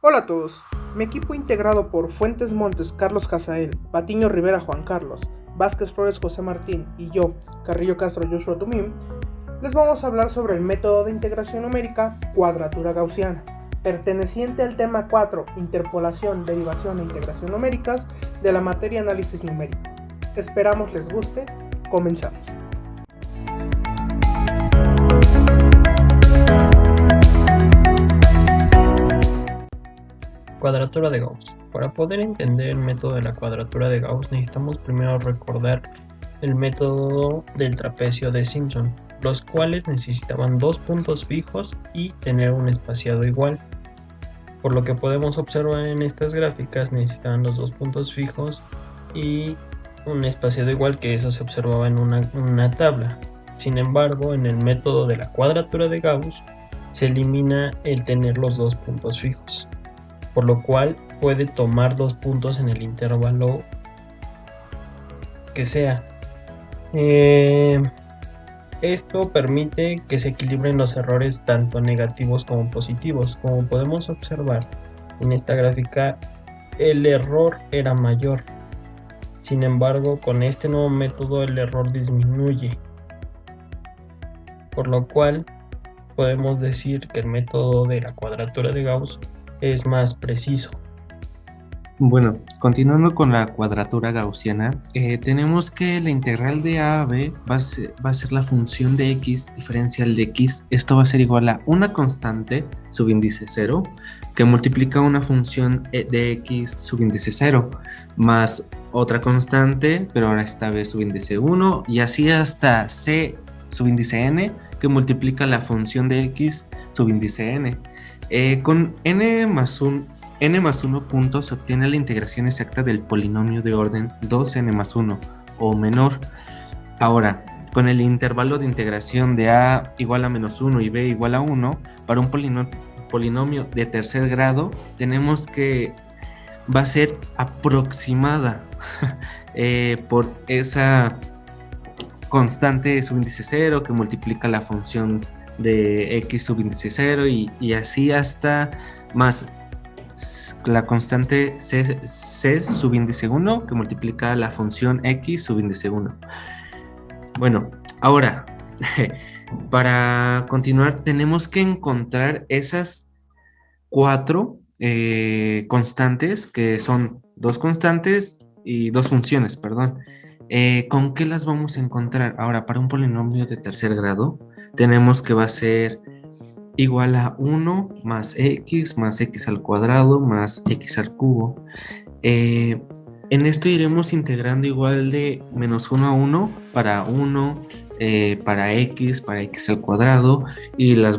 Hola a todos, mi equipo integrado por Fuentes Montes Carlos Jazael, Patiño Rivera Juan Carlos, Vázquez Flores José Martín y yo, Carrillo Castro Joshua Tumim, les vamos a hablar sobre el método de integración numérica cuadratura gaussiana, perteneciente al tema 4, interpolación, derivación e integración numéricas de la materia análisis numérico. Esperamos les guste, comenzamos. Cuadratura de Gauss. Para poder entender el método de la cuadratura de Gauss necesitamos primero recordar el método del trapecio de Simpson, los cuales necesitaban dos puntos fijos y tener un espaciado igual. Por lo que podemos observar en estas gráficas necesitaban los dos puntos fijos y un espaciado igual, que eso se observaba en una tabla. Sin embargo, en el método de la cuadratura de Gauss se elimina el tener los dos puntos fijos, por lo cual puede tomar dos puntos en el intervalo que sea. Esto permite que se equilibren los errores tanto negativos como positivos. Como podemos observar en esta gráfica, el error era mayor. Sin embargo, con este nuevo método el error disminuye, por lo cual podemos decir que el método de la cuadratura de Gauss es más preciso. Bueno, continuando con la cuadratura gaussiana, tenemos que la integral de a a b va a ser la función de x diferencial de x. Esto va a ser igual a una constante subíndice 0 que multiplica una función de x subíndice 0 más otra constante, pero ahora esta vez subíndice 1, y así hasta c subíndice n que multiplica la función de x subíndice n. Con n más 1 puntos se obtiene la integración exacta del polinomio de orden 2n más 1 o menor. Ahora, con el intervalo de integración de a igual a menos 1 y b igual a 1, para un polinomio de tercer grado, tenemos que va a ser aproximada por esa constante subíndice 0 que multiplica la función de x subíndice 0 y así hasta más la constante c subíndice 1 que multiplica la función x subíndice 1. Bueno, ahora, para continuar tenemos que encontrar esas cuatro constantes, que son dos constantes y dos funciones, perdón. ¿Con qué las vamos a encontrar? Ahora, para un polinomio de tercer grado, tenemos que va a ser igual a 1 más x al cuadrado más x al cubo. En esto iremos integrando igual de menos 1 a 1 para 1, para x al cuadrado, y las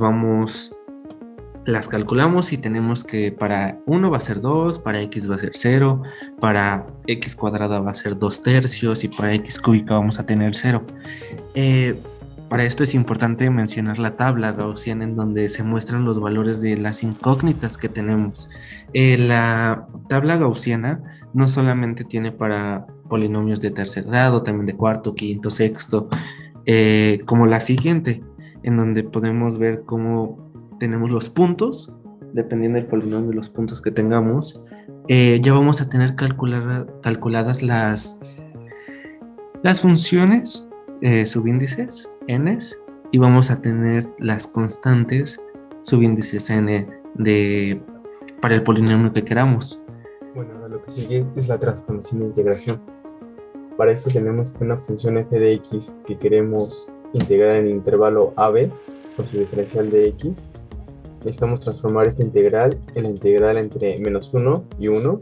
calculamos y tenemos que para 1 va a ser 2, para x va a ser 0, para x cuadrada va a ser 2 tercios y para x cúbica vamos a tener 0. Para esto es importante mencionar la tabla gaussiana en donde se muestran los valores de las incógnitas que tenemos. La tabla gaussiana no solamente tiene para polinomios de tercer grado, también de cuarto, quinto, sexto, como la siguiente, en donde podemos ver cómo tenemos los puntos, dependiendo del polinomio y los puntos que tengamos. Ya vamos a tener calculadas las funciones subíndices n, y vamos a tener las constantes subíndices n para el polinomio que queramos. Bueno, ahora lo que sigue es la transformación de integración. Para eso tenemos que una función f de x que queremos integrar en el intervalo ab con su diferencial de x, necesitamos transformar esta integral en la integral entre menos 1 y 1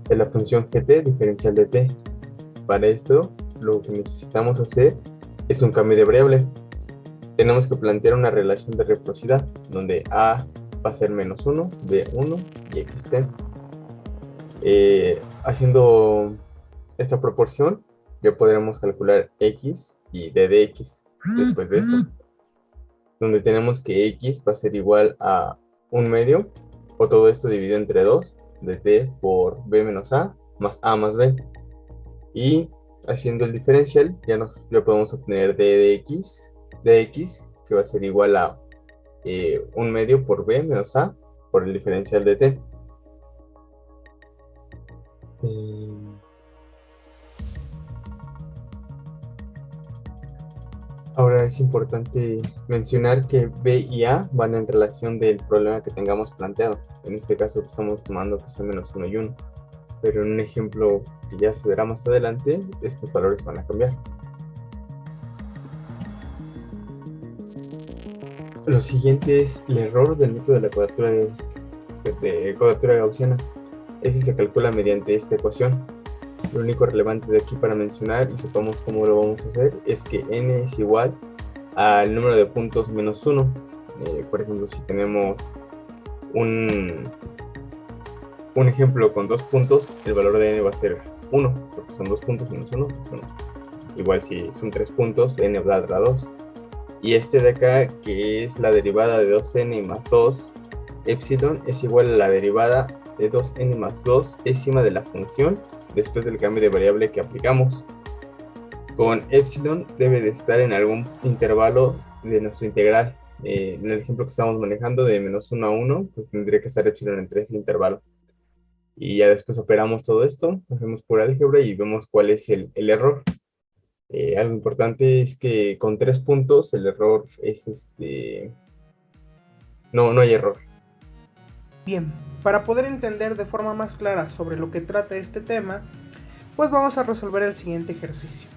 de la función gt diferencial de t. Para esto, lo que necesitamos hacer es un cambio de variable. Tenemos que plantear una relación de reciprocidad, donde a va a ser menos 1, b 1 y xt. Haciendo esta proporción, ya podremos calcular x y d de x después de esto, donde tenemos que x va a ser igual a 1 medio, o todo esto dividido entre 2, de t por b menos a más b. Y haciendo el diferencial, ya podemos obtener d de x, que va a ser igual a 1 medio por b menos a por el diferencial de t. Eh, Ahora es importante mencionar que B y A van en relación del problema que tengamos planteado. En este caso estamos tomando que sea menos 1 y 1, pero en un ejemplo que ya se verá más adelante, estos valores van a cambiar. Lo siguiente es el error del método de la cuadratura gaussiana. Ese se calcula mediante esta ecuación. Lo único relevante de aquí para mencionar, y sepamos cómo lo vamos a hacer, es que n es igual al número de puntos menos 1. Por ejemplo, si tenemos un ejemplo con 2 puntos, el valor de n va a ser 1, porque son 2 puntos menos 1, es 1. Igual si son 3 puntos, n va a dar 2. Y este de acá, que es la derivada de 2n más 2, epsilon, es igual a la derivada de 2n más 2 décima de la función después del cambio de variable que aplicamos. Con epsilon debe de estar en algún intervalo de nuestro integral. En el ejemplo que estamos manejando de menos 1 a 1, pues tendría que estar epsilon entre ese intervalo. Y ya después operamos todo esto, hacemos pura álgebra y vemos cuál es el error. Algo importante es que con 3 puntos el error es no hay error. Bien, para poder entender de forma más clara sobre lo que trata este tema, pues vamos a resolver el siguiente ejercicio.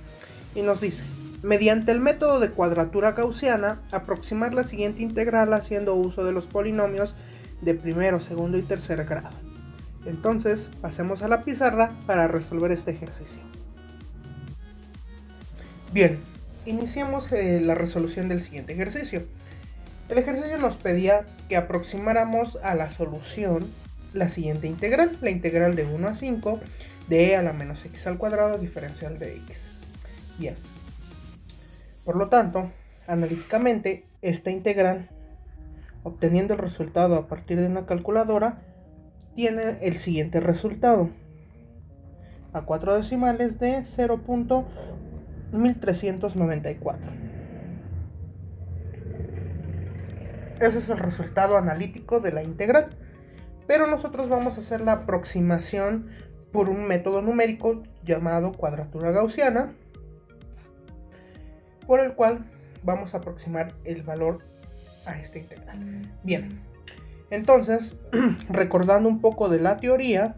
Y nos dice, mediante el método de cuadratura gaussiana, aproximar la siguiente integral haciendo uso de los polinomios de primero, segundo y tercer grado. Entonces, pasemos a la pizarra para resolver este ejercicio. Bien, iniciemos la resolución del siguiente ejercicio. El ejercicio nos pedía que aproximáramos a la solución la siguiente integral, la integral de 1 a 5 de e a la menos x al cuadrado diferencial de x. Bien, por lo tanto, analíticamente, esta integral, obteniendo el resultado a partir de una calculadora, tiene el siguiente resultado: a 4 decimales de 0.1394. Ese es el resultado analítico de la integral, pero nosotros vamos a hacer la aproximación por un método numérico llamado cuadratura gaussiana, por el cual vamos a aproximar el valor a esta integral. Bien, entonces, recordando un poco de la teoría,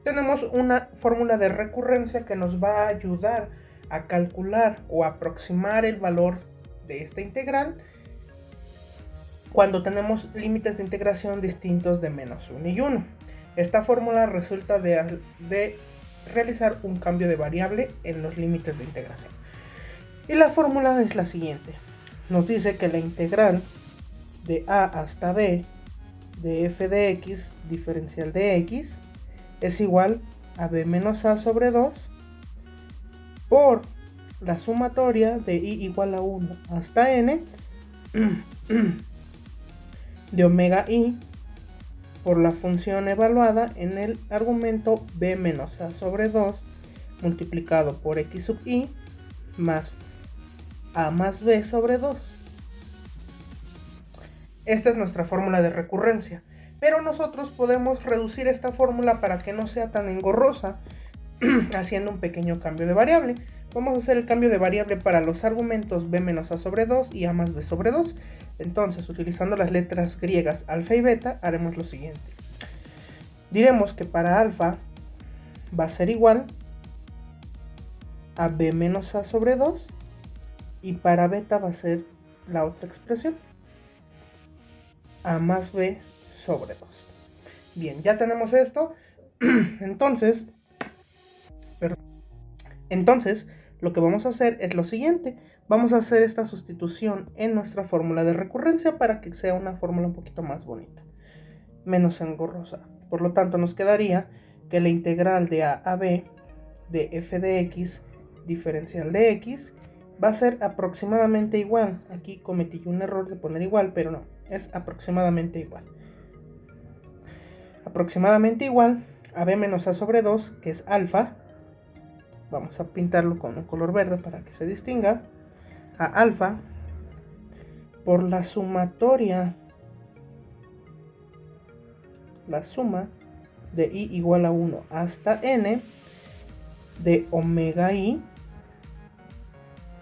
tenemos una fórmula de recurrencia que nos va a ayudar a calcular o aproximar el valor de esta integral cuando tenemos límites de integración distintos de menos 1 y 1. Esta fórmula resulta de realizar un cambio de variable en los límites de integración. Y la fórmula es la siguiente. Nos dice que la integral de a hasta b de f de x diferencial de x es igual a b menos a sobre 2 por la sumatoria de i igual a 1 hasta n de omega i por la función evaluada en el argumento b menos a sobre 2 multiplicado por x sub i más a más b sobre 2. Esta es nuestra fórmula de recurrencia, pero nosotros podemos reducir esta fórmula para que no sea tan engorrosa haciendo un pequeño cambio de variable. Vamos a hacer el cambio de variable para los argumentos b menos a sobre 2 y a más b sobre 2. Entonces, utilizando las letras griegas alfa y beta, haremos lo siguiente. Diremos que para alfa va a ser igual a b menos a sobre 2 y para beta va a ser la otra expresión, a más b sobre 2. Bien, ya tenemos esto. Entonces, lo que vamos a hacer es lo siguiente. Vamos a hacer esta sustitución en nuestra fórmula de recurrencia para que sea una fórmula un poquito más bonita, menos engorrosa. Por lo tanto, nos quedaría que la integral de a a b de f de x diferencial de x va a ser aproximadamente igual. Aquí cometí un error de poner igual, pero no, es aproximadamente igual. Aproximadamente igual a b menos a sobre 2, que es alfa. Vamos a pintarlo con un color verde para que se distinga. A alfa por la sumatoria, la suma de i igual a 1 hasta n de omega i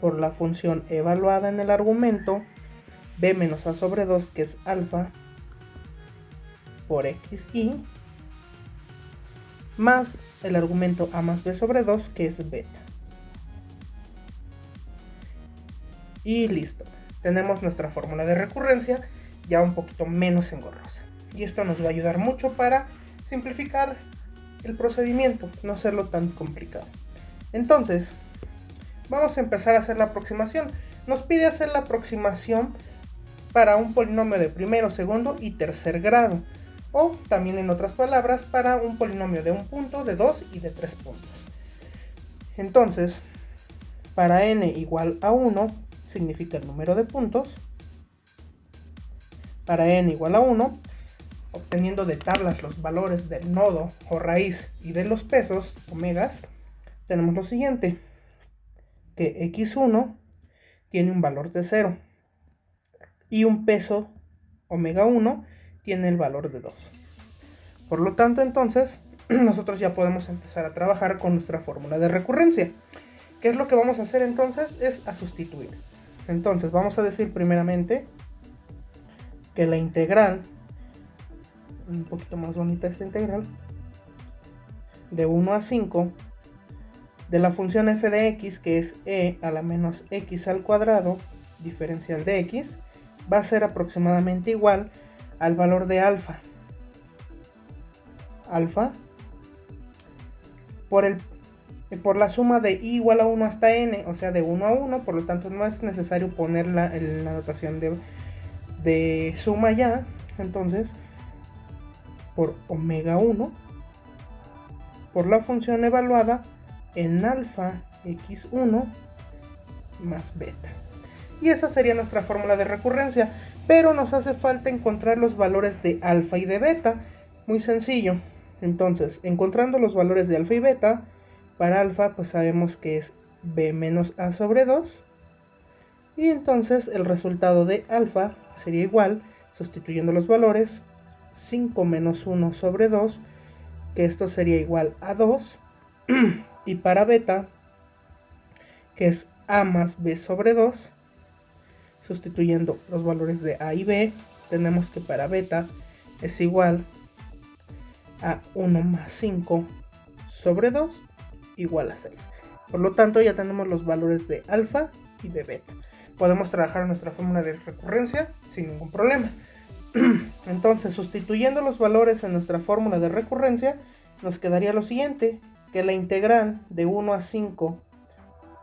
por la función evaluada en el argumento b menos a sobre 2, que es alfa, por xi, más el argumento a más b sobre 2, que es beta. Y listo, tenemos nuestra fórmula de recurrencia ya un poquito menos engorrosa. Y esto nos va a ayudar mucho para simplificar el procedimiento, no hacerlo tan complicado. Entonces, vamos a empezar a hacer la aproximación. Nos pide hacer la aproximación para un polinomio de primero, segundo y tercer grado. O también, en otras palabras, para un polinomio de un punto, de 2 y de 3 puntos. Entonces, para n igual a 1, significa el número de puntos. Para n igual a 1, obteniendo de tablas los valores del nodo o raíz y de los pesos, omegas, tenemos lo siguiente, que x1 tiene un valor de 0 y un peso omega 1 tiene el valor de 2. Por lo tanto, entonces, nosotros ya podemos empezar a trabajar con nuestra fórmula de recurrencia. ¿Qué es lo que vamos a hacer entonces? Es a sustituir. Entonces, vamos a decir primeramente que la integral, un poquito más bonita esta integral, de 1 a 5 de la función f de x, que es e a la menos x al cuadrado diferencial de x, va a ser aproximadamente igual al valor de alfa. Alfa por la suma de i igual a 1 hasta n, o sea, de 1 a 1, por lo tanto no es necesario poner la notación de suma ya. Entonces, por omega 1 por la función evaluada en alfa x1 más beta. Y esa sería nuestra fórmula de recurrencia, pero nos hace falta encontrar los valores de alfa y de beta. Muy sencillo. Entonces, encontrando los valores de alfa y beta, para alfa pues sabemos que es b menos a sobre 2, y entonces el resultado de alfa sería igual, sustituyendo los valores, 5 menos 1 sobre 2, que esto sería igual a 2, y para beta, que es a más b sobre 2, sustituyendo los valores de a y b, tenemos que para beta es igual a 1 más 5 sobre 2 igual a 6. Por lo tanto, ya tenemos los valores de alfa y de beta. Podemos trabajar nuestra fórmula de recurrencia sin ningún problema. Entonces, sustituyendo los valores en nuestra fórmula de recurrencia, nos quedaría lo siguiente, que la integral de 1 a 5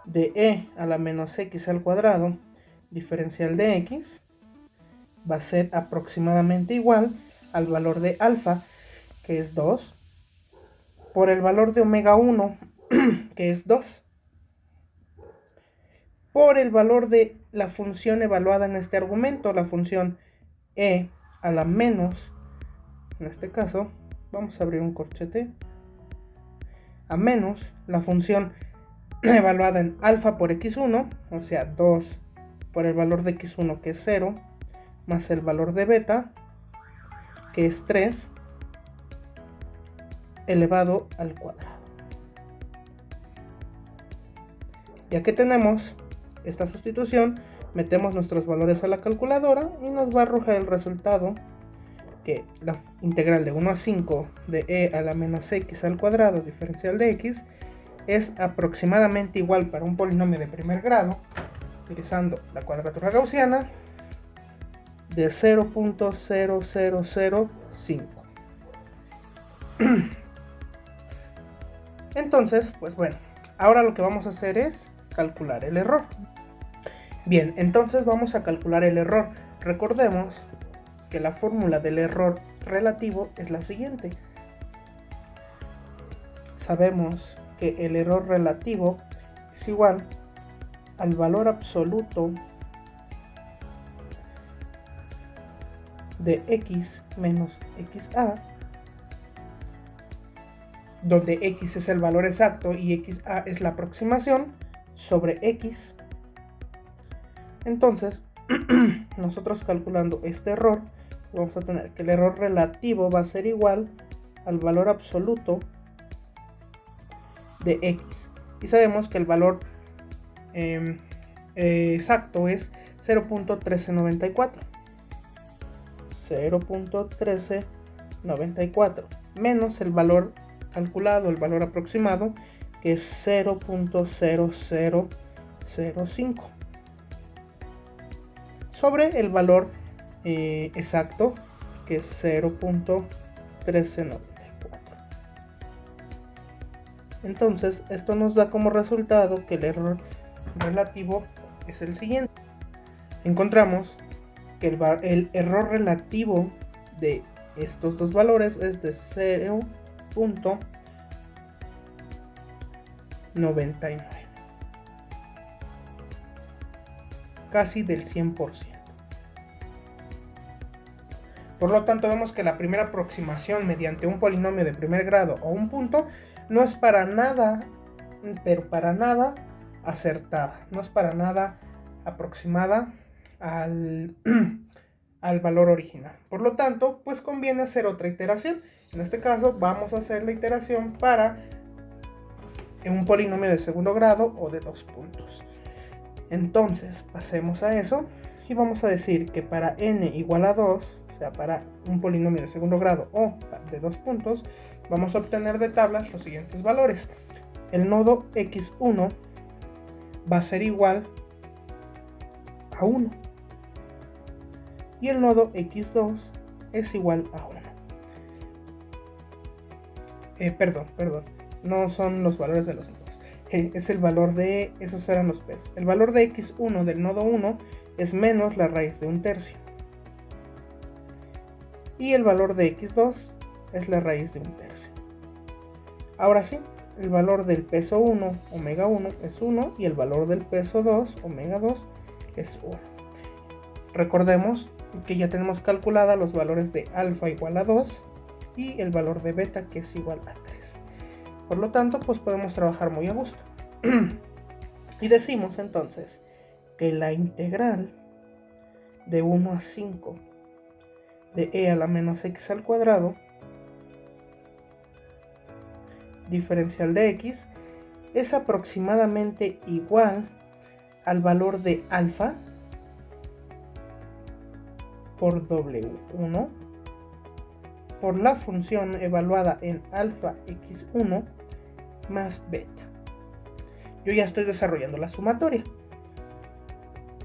de e a la menos x al cuadrado diferencial de x va a ser aproximadamente igual al valor de alfa, que es 2, por el valor de omega 1, que es 2, por el valor de la función evaluada en este argumento, la función e a la menos, en este caso, vamos a abrir un corchete, a menos la función evaluada en alfa por x1, o sea 2 por el valor de x1, que es 0, más el valor de beta, que es 3, elevado al cuadrado. Ya que tenemos esta sustitución, metemos nuestros valores a la calculadora y nos va a arrojar el resultado, que la integral de 1 a 5 de e a la menos x al cuadrado diferencial de x es aproximadamente igual, para un polinomio de primer grado, utilizando la cuadratura gaussiana, de 0.0005. Entonces, pues bueno, ahora lo que vamos a hacer es calcular el error. Bien, entonces vamos a calcular el error. Recordemos que la fórmula del error relativo es la siguiente. Sabemos que el error relativo es igual al valor absoluto de x menos xa, donde x es el valor exacto y xa es la aproximación, sobre x. Entonces, nosotros calculando este error, vamos a tener que el error relativo va a ser igual al valor absoluto de x. Y sabemos que el valor exacto es 0.1394. 0.1394 menos el valor calculado, el valor aproximado, que es 0.0005 sobre el valor exacto, que es 0.1394. Entonces esto nos da como resultado que el error relativo es el siguiente. Encontramos que el error relativo de estos dos valores es de 0.99, casi del 100%. Por lo tanto, vemos que la primera aproximación mediante un polinomio de primer grado o un punto no es para nada, pero para nada acertada, no es para nada aproximada al valor original. Por lo tanto, pues conviene hacer otra iteración. En este caso vamos a hacer la iteración para un polinomio de segundo grado o de 2 puntos. Entonces pasemos a eso y vamos a decir que para n igual a 2, o sea, para un polinomio de segundo grado o de 2 puntos, vamos a obtener de tablas los siguientes valores. El nodo x1 va a ser igual a 1 y el nodo x2 es igual a 1. Perdón, no son los valores de los nodos, es el valor de, esos eran los p's. El valor de x1 del nodo 1 es menos la raíz de 1/3 y el valor de x2 es la raíz de 1/3. Ahora sí, el valor del peso 1, omega 1 es 1 y el valor del peso 2, omega 2 es 1. Recordemos que ya tenemos calculada los valores de alfa igual a 2 y el valor de beta, que es igual a 3. Por lo tanto, pues podemos trabajar muy a gusto. Y decimos entonces que la integral de 1 a 5 de e a la menos x al cuadrado diferencial de x es aproximadamente igual al valor de alfa por W1 por la función evaluada en alfa x1 más beta. Yo ya estoy desarrollando la sumatoria.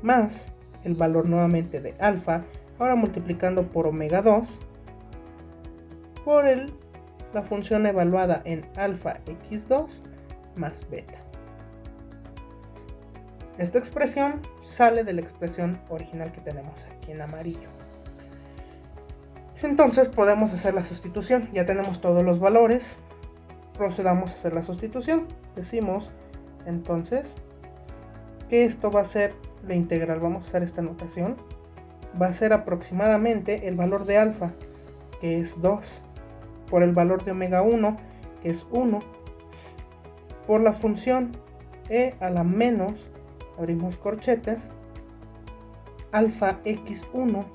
Más el valor nuevamente de alfa, ahora multiplicando por omega 2 por la función evaluada en alfa x2 más beta. Esta expresión sale de la expresión original que tenemos aquí en amarillo. Entonces podemos hacer la sustitución. Ya tenemos todos los valores. Procedamos a hacer la sustitución. Decimos entonces que esto va a ser la integral. Vamos a usar esta notación. Va a ser aproximadamente el valor de alfa, que es 2, por el valor de omega 1, que es 1, por la función e a la menos, abrimos corchetes, alfa x1,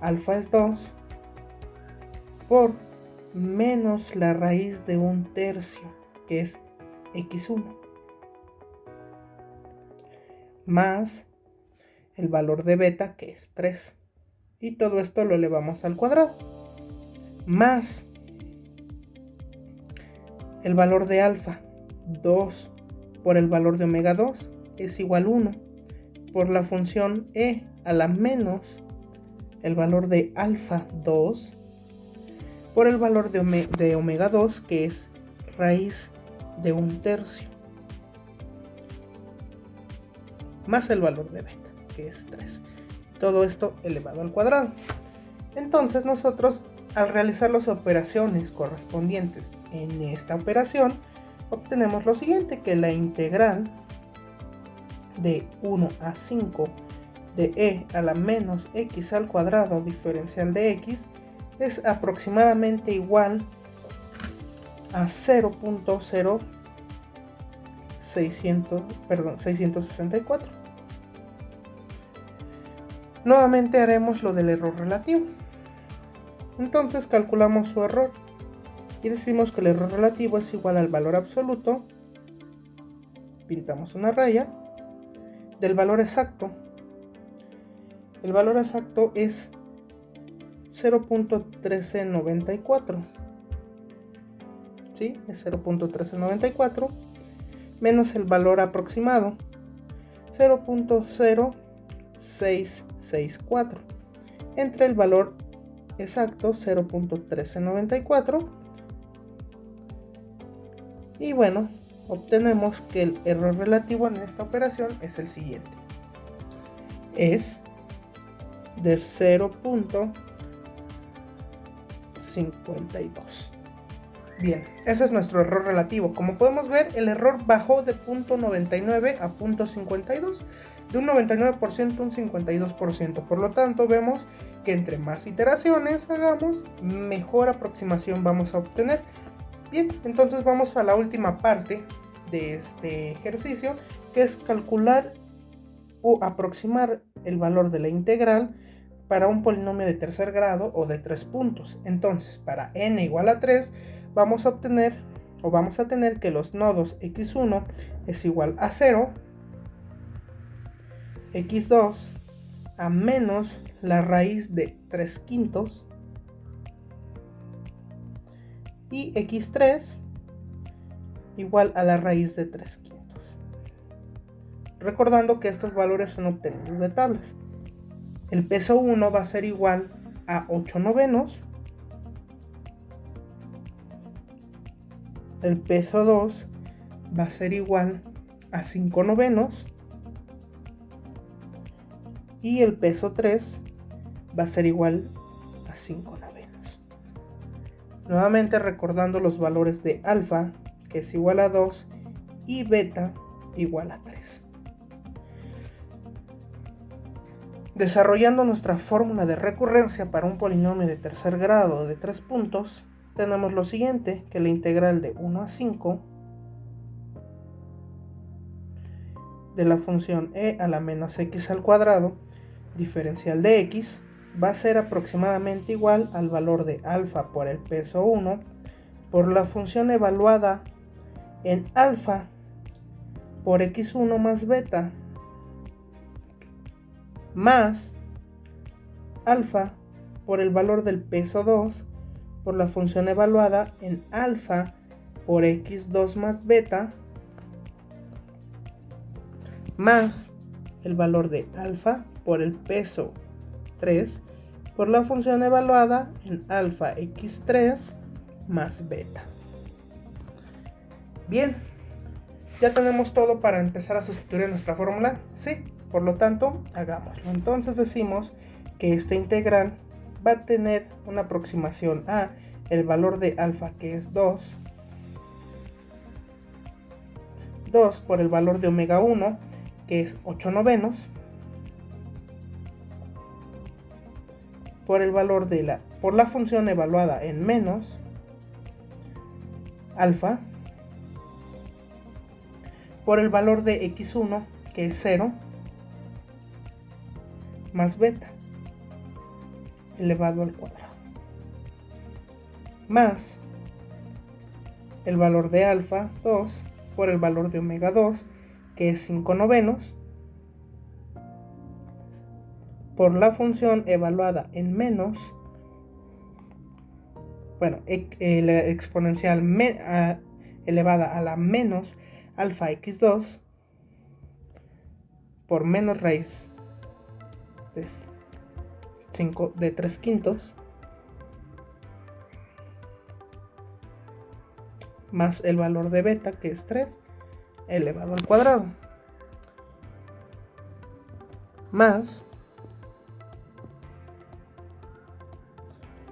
alfa es 2, por menos la raíz de 1/3, que es x1, más el valor de beta, que es 3, y todo esto lo elevamos al cuadrado, más el valor de alfa, 2, por el valor de omega 2, es igual a 1, por la función e a la menos el valor de alfa 2, por el valor de omega 2, que es raíz de 1/3, más el valor de beta, que es 3. Todo esto elevado al cuadrado. Entonces nosotros, al realizar las operaciones correspondientes en esta operación, obtenemos lo siguiente, que la integral de 1 a 5 de e a la menos x al cuadrado diferencial de x es aproximadamente igual a 0.0664. Nuevamente haremos lo del error relativo. Entonces calculamos su error. y decimos que el error relativo es igual al valor absoluto, pintamos una raya, del valor exacto. El valor exacto es 0.1394. ¿Sí? Es 0.1394 menos el valor aproximado, 0.0664, entre el valor exacto 0.1394. Y bueno, obtenemos que el error relativo en esta operación es el siguiente. Es de 0.52. Bien, ese es nuestro error relativo. Como podemos ver, el error bajó de 0.99 a 0.52, de un 99% a un 52%. Por lo tanto, vemos que entre más iteraciones hagamos, mejor aproximación vamos a obtener. Bien, entonces vamos a la última parte de este ejercicio, que es calcular o aproximar el valor de la integral para un polinomio de tercer grado o de 3 puntos. Entonces, para n igual a 3, vamos a tener que los nodos x1 es igual a 0, x2 a menos la raíz de 3 quintos y x3 igual a la raíz de 3 quintos. Recordando que estos valores son obtenidos de tablas. El peso 1 va a ser igual a 8 novenos. El peso 2 va a ser igual a 5 novenos. Y el peso 3 va a ser igual a 5 novenos. Nuevamente recordando los valores de alfa, que es igual a 2, y beta igual a 3. Desarrollando nuestra fórmula de recurrencia para un polinomio de tercer grado de 3 puntos, tenemos lo siguiente, que la integral de 1 a 5 de la función e a la menos x al cuadrado diferencial de x va a ser aproximadamente igual al valor de alfa por el peso 1 por la función evaluada en alfa por x1 más beta más alfa por el valor del peso 2 por la función evaluada en alfa por x2 más beta más el valor de alfa por el peso 3 por la función evaluada en alfa x3 más beta. Bien, ya tenemos todo para empezar a sustituir en nuestra fórmula. Sí, por lo tanto, hagámoslo. Entonces decimos que esta integral va a tener una aproximación a el valor de alfa, que es 2 por el valor de omega 1, que es 8 novenos, por el valor de por la función evaluada en menos alfa, por el valor de x1, que es 0, más beta elevado al cuadrado, más el valor de alfa 2 por el valor de omega 2, que es 5 novenos, por la función evaluada en menos, la exponencial elevada a la menos alfa x2 por menos raíz de 3 quintos más el valor de beta, que es 3 elevado al cuadrado, más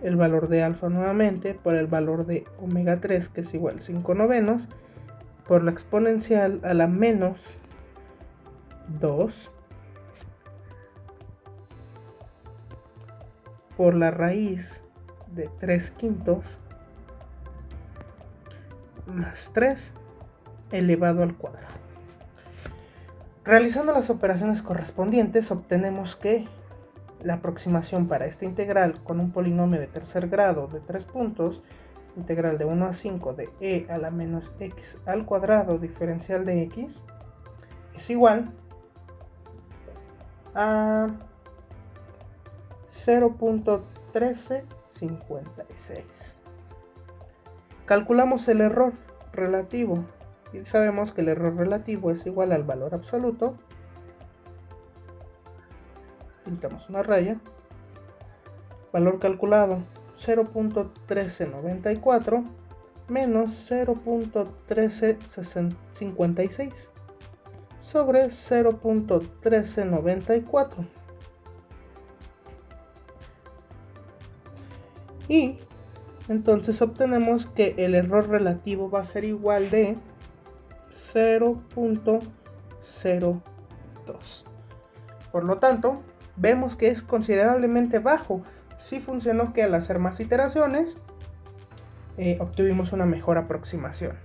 el valor de alfa nuevamente por el valor de omega 3, que es igual a 5 novenos, por la exponencial a la menos 2 por la raíz de 3 quintos más 3 elevado al cuadrado. Realizando las operaciones correspondientes, obtenemos que la aproximación para esta integral con un polinomio de tercer grado de 3 puntos integral de 1 a 5 de e a la menos x al cuadrado diferencial de x es igual a 0.1356. Calculamos el error relativo y sabemos que el error relativo es igual al valor absoluto. Pintamos una raya. Valor calculado 0.1394 menos 0.1356 sobre 0.1394. Y entonces obtenemos que el error relativo va a ser igual de 0.02. Por lo tanto, vemos que es considerablemente bajo. Sí funcionó que al hacer más iteraciones obtuvimos una mejor aproximación.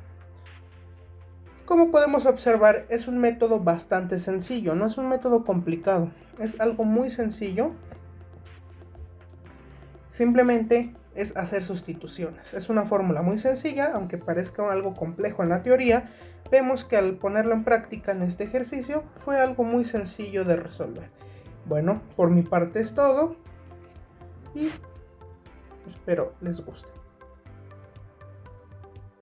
Como podemos observar, es un método bastante sencillo, no es un método complicado, es algo muy sencillo. Simplemente es hacer sustituciones. Es una fórmula muy sencilla, aunque parezca algo complejo en la teoría. Vemos que al ponerlo en práctica en este ejercicio fue algo muy sencillo de resolver. Bueno, por mi parte es todo y espero les guste.